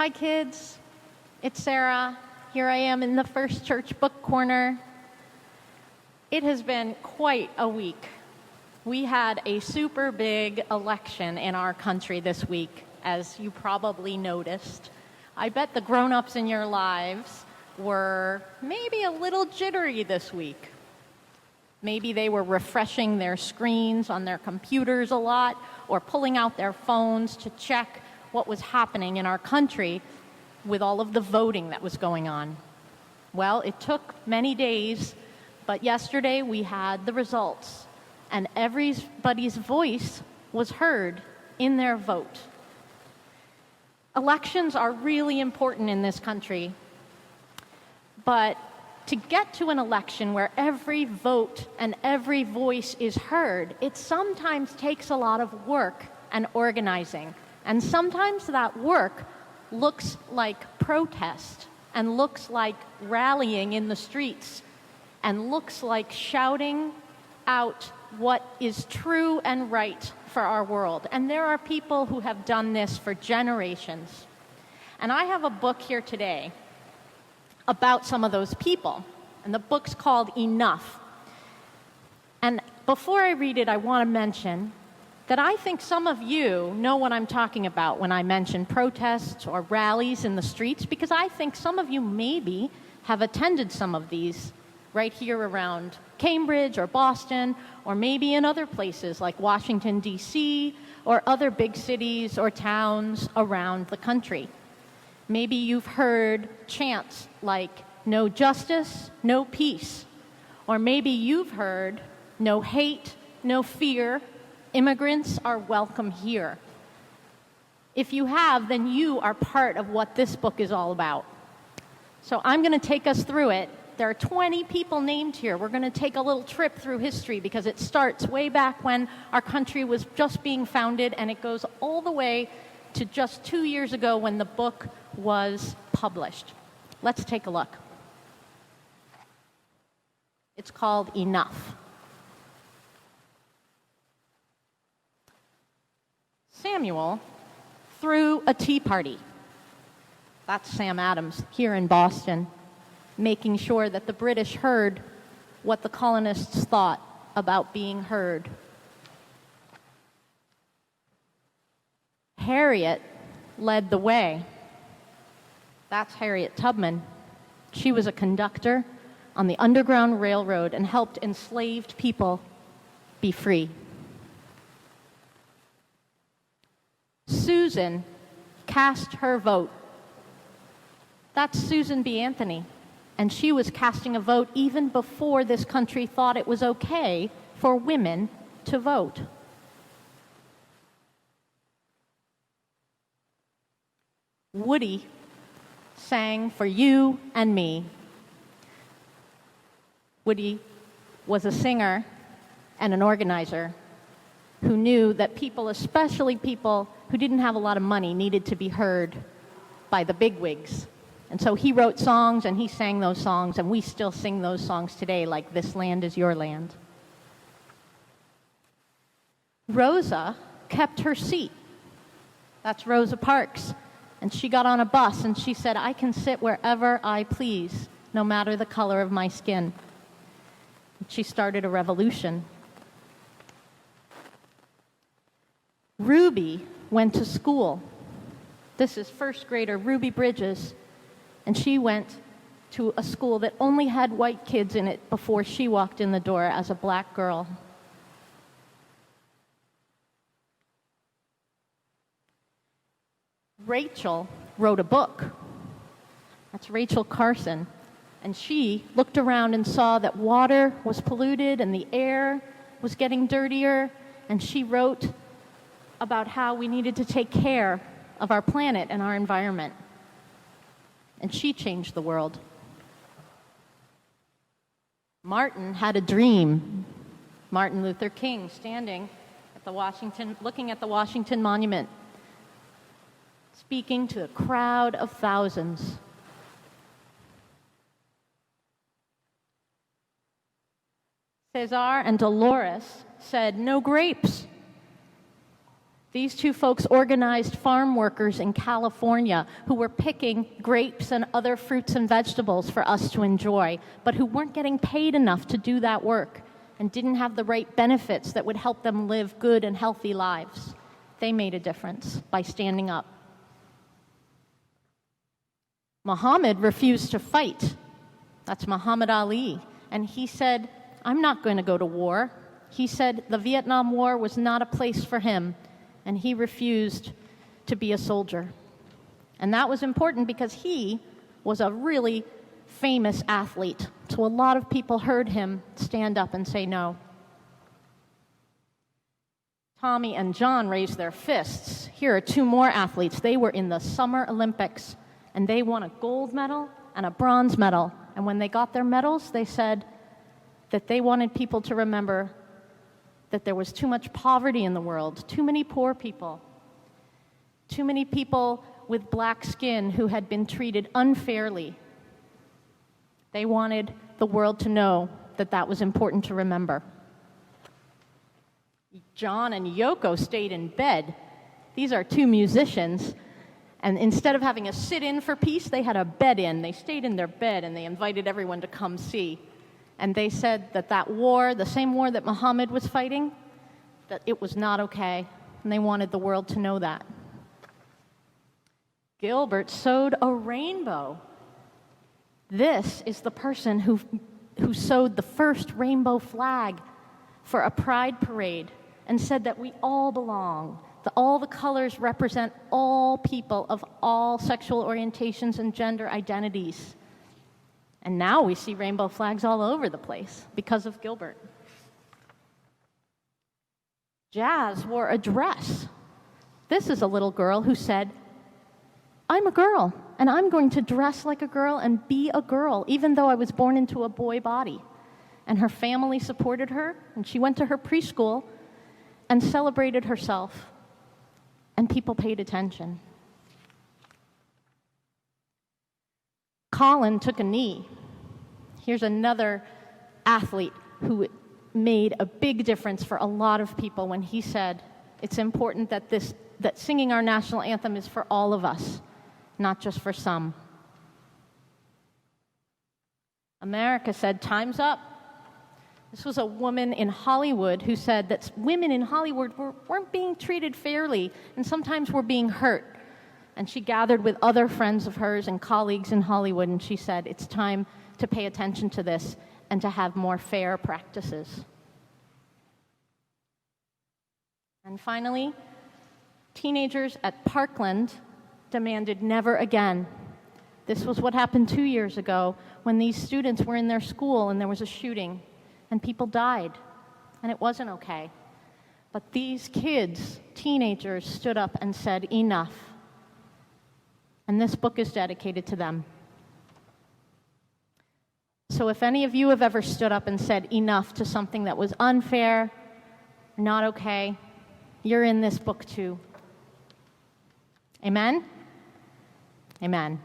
Hi kids, it's Sarah. Here I am in the First Church Book Corner. It has been quite a week. We had a super big election in our country this week, as you probably noticed. I bet the grown-ups in your lives were maybe a little jittery this week. Maybe they were refreshing their screens on their computers a lot or pulling out their phones to check what was happening in our country with all of the voting that was going on. Well, it took many days, but yesterday we had the results, and everybody's voice was heard in their vote. Elections are really important in this country, but to get to an election where every vote and every voice is heard, it sometimes takes a lot of work and organizing. And sometimes that work looks like protest and looks like rallying in the streets and looks like shouting out what is true and right for our world. And there are people who have done this for generations. And I have a book here today about some of those people. And the book's called Enough. And before I read it, I want to mention that I think some of you know what I'm talking about when I mention protests or rallies in the streets, because I think some of you maybe have attended some of these right here around Cambridge or Boston, or maybe in other places like Washington, D.C., or other big cities or towns around the country. Maybe you've heard chants like, "No justice, no peace." Or maybe you've heard, "No hate, no fear. Immigrants are welcome here." If you have, then you are part of what this book is all about. So I'm going to take us through it. There are 20 people named here. We're going to take a little trip through history because it starts way back when our country was just being founded, and it goes all the way to just 2 years ago when the book was published. Let's take a look. It's called Enough. Samuel threw a tea party. That's Sam Adams here in Boston, making sure that the British heard what the colonists thought about being heard. Harriet led the way. That's Harriet Tubman. She was a conductor on the Underground Railroad and helped enslaved people be free. Susan cast her vote. That's Susan B. Anthony. And she was casting a vote even before this country thought it was okay for women to vote. Woody sang "For You and Me." Woody was a singer and an organizer who knew that people, especially people who didn't have a lot of money, needed to be heard by the bigwigs. And so he wrote songs and he sang those songs, and we still sing those songs today, like "This Land Is Your Land." Rosa kept her seat. That's Rosa Parks. And she got on a bus and she said, "I can sit wherever I please, no matter the color of my skin." She started a revolution. Ruby went to school. This is first grader Ruby Bridges, and she went to a school that only had white kids in it before she walked in the door as a black girl. Rachel wrote a book. That's Rachel Carson. And she looked around and saw that water was polluted and the air was getting dirtier, and she wrote about how we needed to take care of our planet and our environment. And she changed the world. Martin had a dream. Martin Luther King standing at looking at the Washington Monument, speaking to a crowd of thousands. Cesar and Dolores said, "No grapes." These two folks organized farm workers in California who were picking grapes and other fruits and vegetables for us to enjoy, but who weren't getting paid enough to do that work and didn't have the right benefits that would help them live good and healthy lives. They made a difference by standing up. Muhammad refused to fight. That's Muhammad Ali. And he said, I'm not going to go to war. He said the Vietnam War was not a place for him. And he refused to be a soldier. And that was important because he was a really famous athlete. So a lot of people heard him stand up and say no. Tommy and John raised their fists. Here are two more athletes. They were in the Summer Olympics, and they won a gold medal and a bronze medal. And when they got their medals, they said that they wanted people to remember that there was too much poverty in the world, too many poor people, too many people with black skin who had been treated unfairly. They wanted the world to know that that was important to remember. John and Yoko stayed in bed. These are two musicians, and instead of having a sit-in for peace, they had a bed-in. They stayed in their bed, and they invited everyone to come see. And they said that that war, the same war that Muhammad was fighting, that it was not okay, and they wanted the world to know that. Gilbert sewed a rainbow. This is the person who sewed the first rainbow flag for a pride parade and said that we all belong, that all the colors represent all people of all sexual orientations and gender identities. And now we see rainbow flags all over the place because of Gilbert. Jazz wore a dress. This is a little girl who said, I'm a girl, and I'm going to dress like a girl and be a girl, even though I was born into a boy body. And her family supported her, and she went to her preschool and celebrated herself, and people paid attention. Colin took a knee. Here's another athlete who made a big difference for a lot of people when he said, it's important that singing our national anthem is for all of us, not just for some. America said, time's up. This was a woman in Hollywood who said that women in Hollywood weren't being treated fairly, and sometimes were being hurt. And she gathered with other friends of hers and colleagues in Hollywood, and she said, it's time to pay attention to this and to have more fair practices. And finally, teenagers at Parkland demanded never again. This was what happened 2 years ago when these students were in their school and there was a shooting and people died, and it wasn't okay. But these kids, teenagers, stood up and said, enough. And this book is dedicated to them. So if any of you have ever stood up and said enough to something that was unfair, not okay, you're in this book too. Amen? Amen.